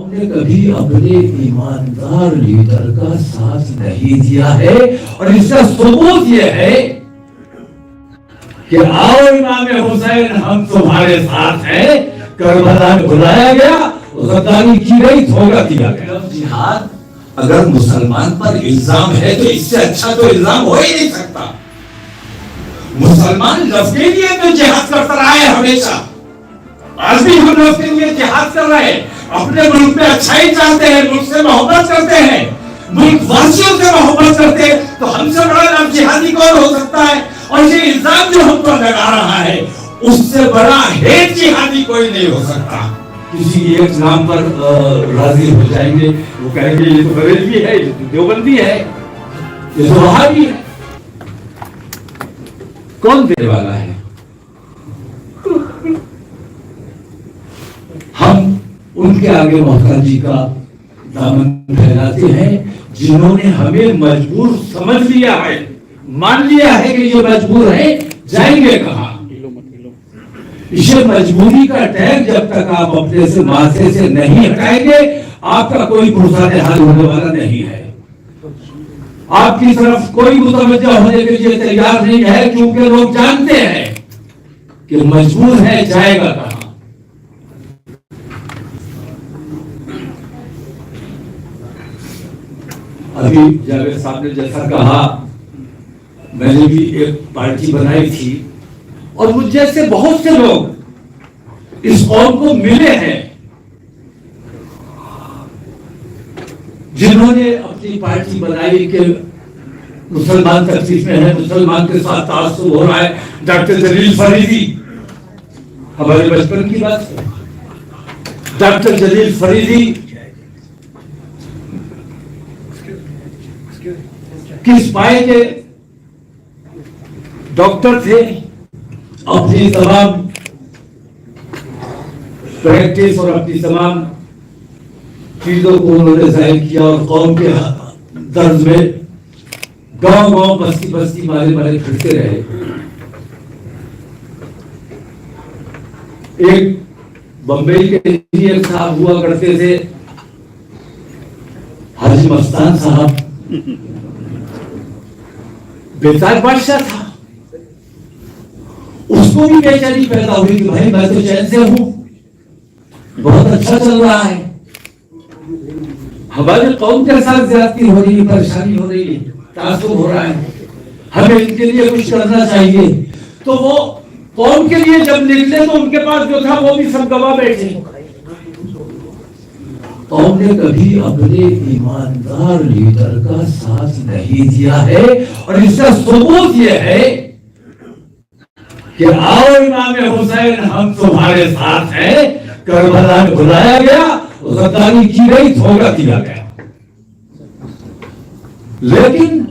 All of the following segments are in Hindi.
आपने कभी अपने ईमानदार लीडर का साथ नहीं दिया है, और इसका सबूत यह है कि आओ इमाम हुसैन हम तुम्हारे साथ हैं, करबला में बुलाया गया, गद्दारी की गई, धोखा किया गया। जिहाद अगर मुसलमान पर इल्जाम है तो इससे अच्छा तो इल्जाम हो ही नहीं सकता। मुसलमान लफ्ज़ के लिए तो जिहाद करता रहा है हमेशा, आज भी हम लफ्ज़ के लिए जिहाद कर रहे हैं। अपने मुल्क में अच्छाई चाहते हैं, मुल्क से मोहब्बत करते हैं, मुल्क वासियों से मोहब्बत करते हैं, तो हमसे बड़ा नाम जिहादी कौन हो सकता है? और ये इल्जाम जो हम पर लगा रहा है, उससे बड़ा हेट जिहादी कोई नहीं हो सकता। किसी एक नाम पर राजी हो जाएंगे, वो कहेंगे ये तो बरेलवी है, ये तो देवबंदी है, ये तो वहाबी है। कौन देने वाला है? हम उनके आगे मोहताजी का दामन फैलाते हैं जिन्होंने हमें मजबूर समझ लिया है, मान लिया है कि ये मजबूर है, जाएंगे कहां? इसे मजबूरी का टैग जब तक आप अपने से माथे से नहीं हटाएंगे, आपका कोई पुरसाने हाल होने वाला नहीं है। आपकी तरफ कोई मुतवज्जह होने के लिए तैयार नहीं है, क्योंकि लोग जानते हैं कि मजबूर है, जाएगा कहां। अभी जावेद साहब ने जैसा कहा, मैंने भी एक पार्टी बनाई थी, और मुझ जैसे बहुत से लोग इस कौम को मिले हैं जिन्होंने अपनी पार्टी बनाई कि मुसलमान तकलीफ में है, मुसलमान के साथ तासुब हो रहा है। डॉक्टर जलील फरीदी, हमारे बचपन की बात है, डॉक्टर जलील फरीदी किस पाए के डॉक्टर थे, अपनी तमाम प्रैक्टिस और अपनी तमाम चीजों को उन्होंने जाहिर किया, और कौम के दर्द में गांव गांव बस्ती बस्ती मारे मारे फिरते रहे। एक बंबई के इंजीनियर साहब हुआ करते थे, हाजी मस्तान साहब, बेताज बादशाह था, उसको भी बेचैनी पैदा हुई कि भाई मैं तो चैन से हूं, बहुत अच्छा चल रहा है, हमारे कौम के साथ ज्यादती हो रही है, परेशानी हो रही है, तासुब हो रहा है, हमें इनके लिए कुछ करना चाहिए। तो वो कौम के लिए जब निकले तो उनके पास जो था वो भी सब गवा बैठे। कौम ने कभी अपने ईमानदार लीडर का साथ नहीं दिया है, और इसका सबूत यह है कि आओ इमाम हुसैन हम तुम्हारे साथ हैं, करबला में बुलाया गया, गद्दारी की गई, धोखा किया गया। लेकिन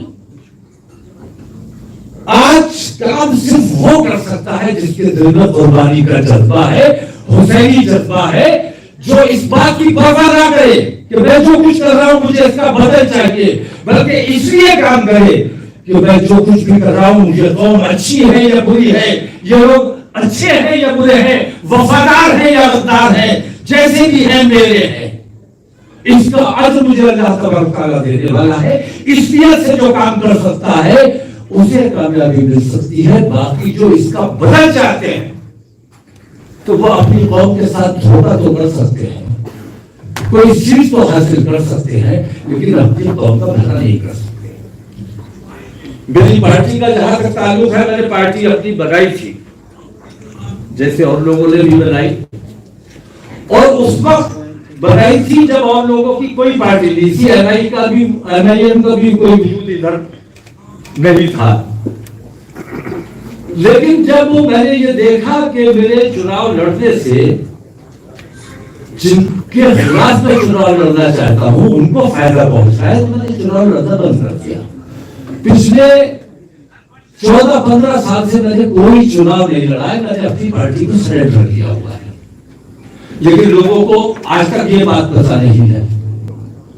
आज काम सिर्फ वो कर सकता है जिसके दिल में कुर्बानी का जज्बा है, हुसैनी जज्बा है, जो इस बात की परवाह ना करे कि मैं जो कुछ कर रहा हूं मुझे इसका बदल चाहिए, बल्कि इसलिए काम करे कि मैं जो कुछ भी कर रहा हूं, ये कौम अच्छी है या बुरी है, ये लोग अच्छे हैं या बुरे हैं, वफादार हैं या गद्दार हैं, जैसे भी है मेरे हैं, इसका अज्र मुझे अल्लाह तबारक तआला देने वाला है। इस नियत से जो काम कर सकता है उसे कामयाबी मिल सकती है। बाकी जो इसका बदल चाहते हैं तो वो अपनी कौम के साथ धोखा तो कर सकते हैं, कोई चीज तो हासिल कर सकते हैं, लेकिन अपनी कौम का भला नहीं कर सकते। मेरी पार्टी का जहां तक ताल्लुक है, मैंने पार्टी अपनी बनाई थी जैसे और लोगों ने भी बनाई, और उस वक्त बनाई थी जब और लोगों की कोई पार्टी नहीं थी, एनआई का भी, एनआईएम का भी कोई वजूद इधर नहीं था। लेकिन जब मैंने ये देखा कि मेरे चुनाव लड़ने से जिनके खिलाफ मैं चुनाव लड़ना चाहता हूं उनको फायदा पहुंचा है, तो मैंने चुनाव लड़ना बंद कर दिया। पिछले 14-15 साल से मैंने कोई चुनाव नहीं लड़ा है, मैंने अपनी पार्टी को सरेंडर किया हुआ है। लेकिन लोगों को आज तक ये बात पता नहीं है,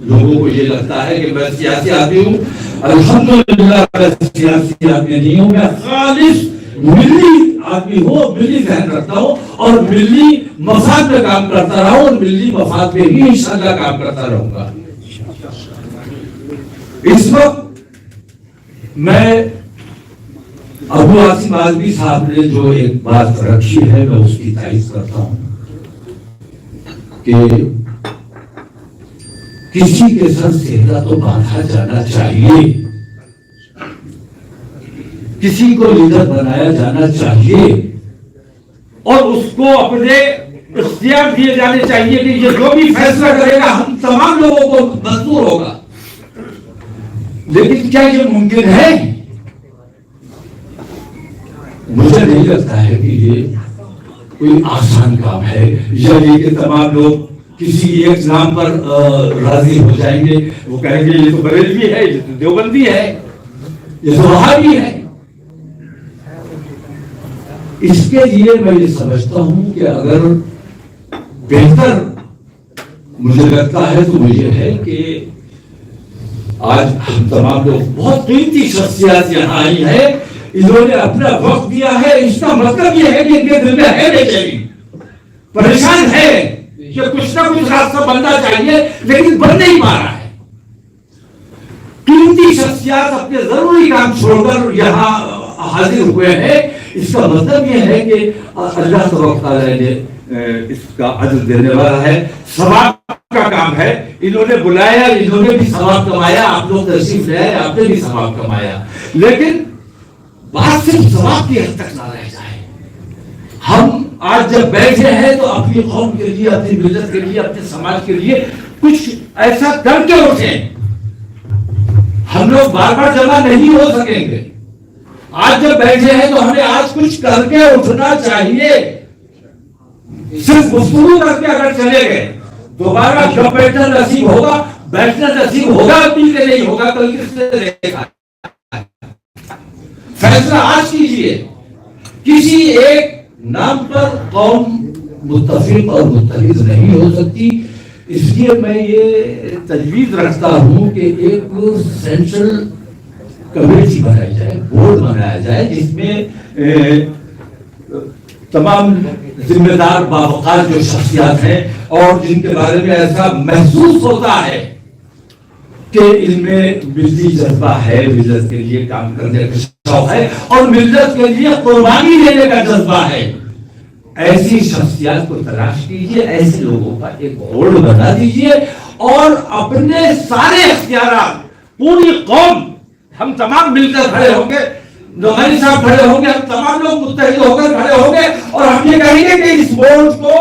लोगों को ये लगता है कि मैं सियासी आदमी हूं। अल्हम्दुलिल्लाह मैं सियासी आदमी नहीं हूं, मैं खालिस मिल्ली आदमी हूं, मिल्ली ध्यान रखता हूं और मिल्ली मफाद में काम करता रहा और मिल्ली मफाद में ही इंशाअल्लाह काम करता रहूंगा। इस वक्त मैं अबू आसिम आज़मी साहब ने जो एक बात रखी है मैं उसकी तारीफ करता हूं कि किसी के सर सेहरा तो बांधा जाना चाहिए, किसी को लीडर बनाया जाना चाहिए और उसको अपने इख्तियार दिए जाने चाहिए कि ये जो भी फैसला करेगा हम तमाम लोगों को मंजूर होगा। लेकिन क्या ये मुमकिन है? मुझे नहीं लगता है कि ये कोई आसान काम है या ये कि तमाम लोग किसी एक नाम पर राजी हो जाएंगे, वो कहेंगे ये तो बरेलवी है, ये तो देवबंदी है, ये तो वहाबी है। इसके लिए मैं ये समझता हूं कि अगर बेहतर मुझे लगता है तो मुझे है कि आज हम तमाम लोग बहुत कीमती शख्सियत यहाँ आई है, इन्होंने अपना वक्त दिया है। इसका मतलब यह है कि इनके दिल में है बेचैनी, परेशान है कि कुछ ना कुछ रास्ता बनना चाहिए लेकिन बन नहीं पा रहा है। कीमती शख्सियत अपने जरूरी काम छोड़कर यहाँ हाजिर हुए हैं। इसका मतलब यह है कि अल्लाह तबारक तआला ने इसका अजर देने वाला है, सवाब का काम है। इन्होंने बुलाया, इन्होंने भी सवाब कमाया, आप लोग तशरीफ ले आए, आपने भी सवाब कमाया। लेकिन बात सिर्फ सवाब की हद तक ना रह जाए। हम आज जब बैठे हैं तो अपनी कौम के लिए, अपनी मिल्लत के लिए, अपने समाज के लिए कुछ ऐसा करके उठे। हम लोग बार बार जमा नहीं हो सकेंगे। आज जब बैठे हैं तो हमें आज कुछ करके उठना चाहिए। सिर्फ गुफ्तगू करके अगर चले गए दोबारा जब बैठना नसीब होगा, बैठना नसीब होगा, अपनी के नहीं होगा, कल किसने देखा। फैसला आज कीजिए। किसी एक नाम पर कौम मुत्तफिक और मुत्तहिद नहीं हो सकती। इसलिए मैं ये तजवीज रखता हूं कि एक सेंट्रल कमेटी बनाई जाए, बोर्ड बनाया जाए जिसमें तमाम जिम्मेदार बावकार जो शख्सियत हैं और जिनके बारे में ऐसा महसूस होता है कि इनमें मिल्ली जज्बा है, मिल्लत के लिए काम करने का शौक है और मिल्लत के लिए कुर्बानी देने का जज्बा है, ऐसी शख्सियत को तलाश कीजिए, ऐसे लोगों का एक बोर्ड बना दीजिए और अपने सारे इख्तियारात, पूरी कौम, हम तमाम मिलकर खड़े होंगे, नौमानी साहब खड़े होंगे, हम तमाम लोग मुत्तहिद होकर खड़े होंगे और हम ये कहेंगे कि इस बोर्ड को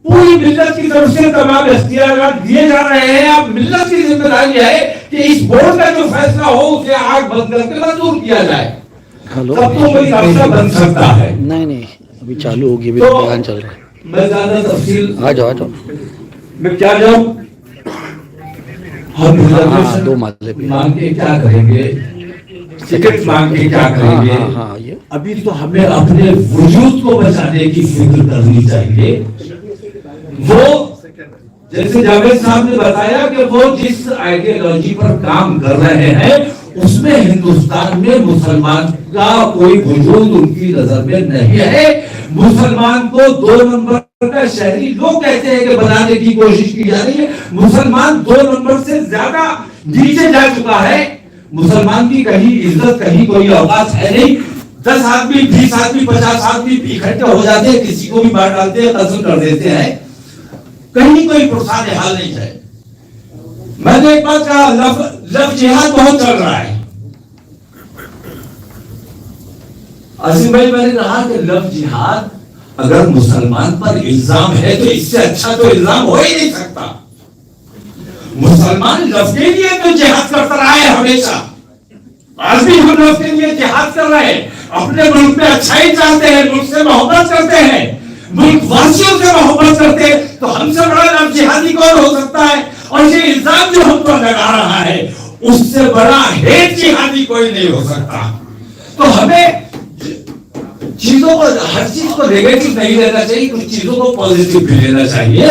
पूरी मिल्लत की तरफ से तमाम इख्तियारात दिए जा रहे हैं। अब मिल्लत की जिम्मेदारी है कि इस बोर्ड का जो फैसला हो उसे आग बंद करके मंजूर किया जाए। तब तो कोई रास्ता बन सकता है। नहीं अभी चालू होगी, अभी तो बयान चल रहा है। मैं ज्यादा तफसील आ जाओ मैं क्या जाऊं। हम दो माले पे मांग के क्या करेंगे, टिकट मांग के क्या करेंगे। ये अभी तो हमें अपने वजूद को बचाने की फिक्र करनी चाहिए। वो जैसे जावेद साहब ने बताया कि वो जिस आइडियोलॉजी पर काम कर रहे हैं उसमें हिंदुस्तान में मुसलमान का कोई वजूद उनकी नजर में नहीं है। मुसलमान को 2 नंबर का शहरी लोग कहते हैं कि बनाने की कोशिश की जा रही है। मुसलमान 2 नंबर से ज्यादा नीचे जा चुका है। मुसलमान की कहीं इज्जत, कहीं कोई औकात है नहीं। 10 आदमी, 20 आदमी, 50 आदमी इकट्ठे हो जाते हैं, किसी को भी मार डालते हैं, कत्ल कर देते हैं, कहीं कोई पुरसान हाल नहीं है। मैंने एक बात कहा, लव जिहाद बहुत चल रहा है। असीम भाई, मैंने कहा कि लव जिहाद अगर मुसलमान पर इल्जाम है तो इससे अच्छा तो इल्जाम हो ही नहीं सकता। मुसलमान लव के लिए तो जिहाद करता रहा है हमेशा। आज भी हम लव के लिए जिहाद कर रहे हैं। अपने मुल्क में अच्छाई चाहते हैं, मुल्क से मोहब्बत करते हैं, मुल्क वासियों से मोहब्बत करते हैं, तो हमसे बड़ा लव जिहादी कौन हो सकता है। और ये इल्जाम जो हम पर लगा रहा है उससे बड़ा हेट जिहादी कोई नहीं हो सकता। तो हमें चीजों को, हर चीज को नेगेटिव नहीं लेना चाहिए, कुछ चीजों को पॉजिटिव भी लेना चाहिए।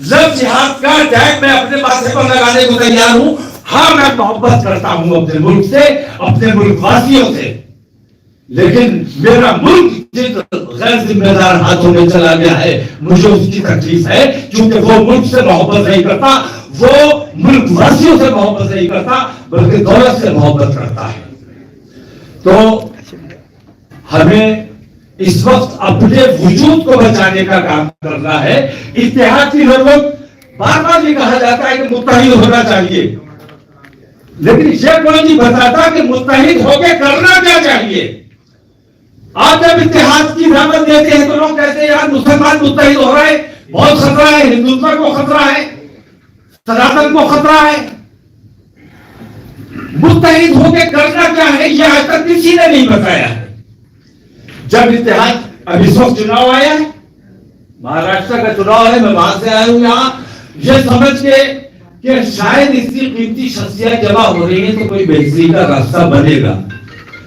लव जिहाद का टैग मैं अपने माथे पर लगाने को तैयार हूं। हाँ, मैं मोहब्बत करता हूं अपने मुल्क से, अपने मुल्क वासियों से, लेकिन मेरा मुल्क जिस गैर जिम्मेदार हाथों में चला गया है, मुझे उसकी तकलीफ है, क्योंकि वो मुल्क से मोहब्बत नहीं करता, वो मुल्क वासियों से मोहब्बत नहीं करता, बल्कि दौलत से मोहब्बत करता है। तो हमें इस वक्त अपने वजूद को बचाने का काम करना है। इत्तेहाद की जरूरत, बार बार ये कहा जाता है कि मुत्तहिद होना चाहिए, लेकिन ये कोई नहीं बताता कि मुत्तहिद होकर करना क्या चाहिए। आप जब इत्तेहाद की दावत देते हैं तो लोग कहते हैं यार मुसलमान मुत्तहिद हो रहे हैं, बहुत खतरा है, हिंदुत्व को खतरा है, सनातन को खतरा है। मुत्तहिद होकर करना क्या है यह आज तक किसी ने नहीं बताया है। जब इत्तेहाद, अभी इस वक्त चुनाव आया है, महाराष्ट्र का चुनाव है, मैं वहां से आया हूं यहां ये समझ के कि शायद इतनी कीमती शख्सियत जमा हो रही है तो कोई बेहतरी का रास्ता बनेगा।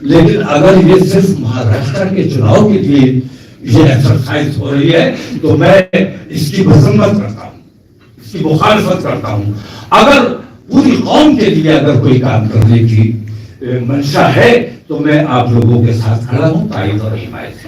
लेकिन अगर ये सिर्फ महाराष्ट्र के चुनाव के लिए ये एक्सरसाइज हो रही है तो मैं इसकी मजम्मत करता हूं, इसकी मुखालफत करता हूं। अगर पूरी कौम के लिए अगर कोई काम करने की मंशा है तो मैं आप लोगों के साथ खड़ा हूं, ताईद और हिमायत से।